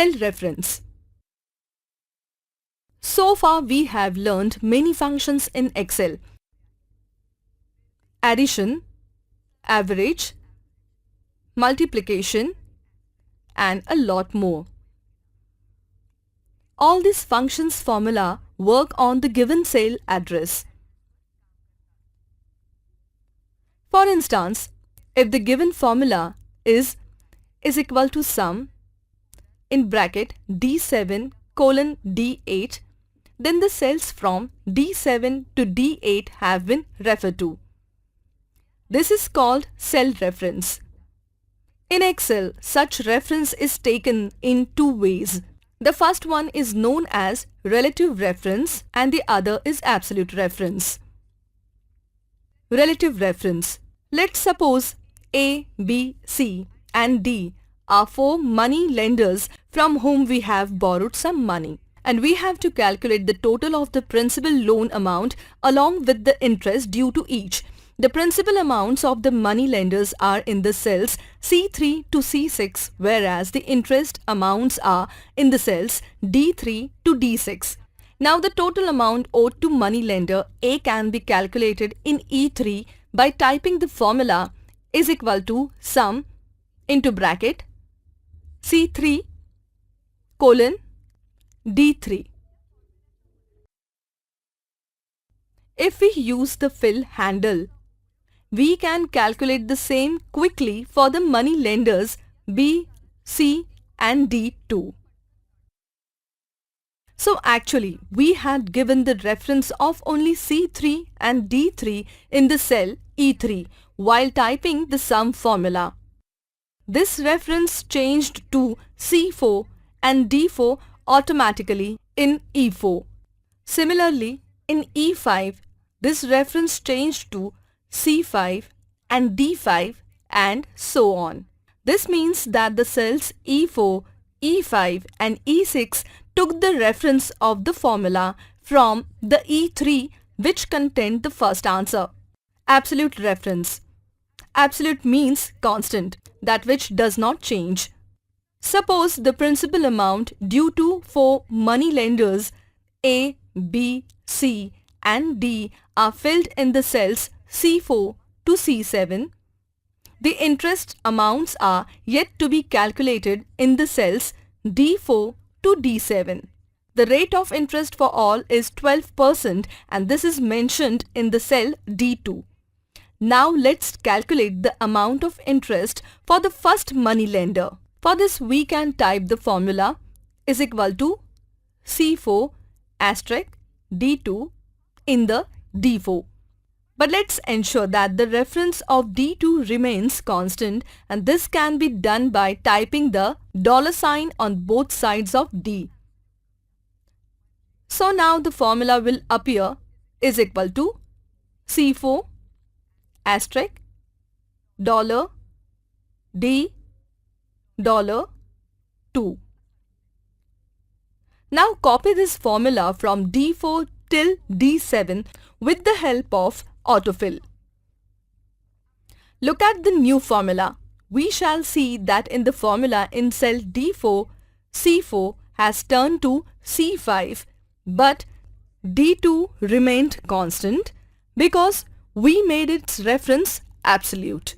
cell reference. So far we have learned many functions in Excel: addition, average, multiplication, and a lot more. All these functions formula work on the given cell address. For instance, if the given formula is equal to sum in bracket D7 colon D8, then the cells from D7 to D8 have been referred to. This is called cell reference. In Excel, such reference is taken in two ways. The first one is known as relative reference and the other is absolute reference. Relative reference. Let's suppose A, B, C and D are four money lenders from whom we have borrowed some money, and we have to calculate the total of the principal loan amount along with the interest due to each. The principal amounts of the money lenders are in the cells C3 to C6, whereas the interest amounts are in the cells D3 to D6. Now the total amount owed to money lender A can be calculated in E3 by typing the formula is equal to sum into bracket C3 colon D3. If we use the fill handle, we can calculate the same quickly for the money lenders B, C and D too. So actually, we had given the reference of only C3 and D3 in the cell E3 while typing the sum formula. This reference changed to C4 and D4 automatically in E4. Similarly, in E5, this reference changed to C5 and D5 and so on. This means that the cells E4, E5 and E6 took the reference of the formula from the E3 which contained the first answer. Absolute reference. Absolute means constant, that which does not change. Suppose the principal amount due to four money lenders A, B, C and D are filled in the cells C4 to C7. The interest amounts are yet to be calculated in the cells D4 to D7. The rate of interest for all is 12% and this is mentioned in the cell D2. Now let's calculate the amount of interest for the first money lender. For this we can type the formula is equal to C4 asterisk D2 in the D4. But let's ensure that the reference of D2 remains constant, and this can be done by typing the $sign on both sides of D. So now the formula will appear is equal to C4 asterisk $D $2. Now copy this formula from D4 till D7 with the help of autofill. Look at the new formula. We shall see that in the formula in cell D4, C4 has turned to C5, but D2 remained constant because we made its reference absolute.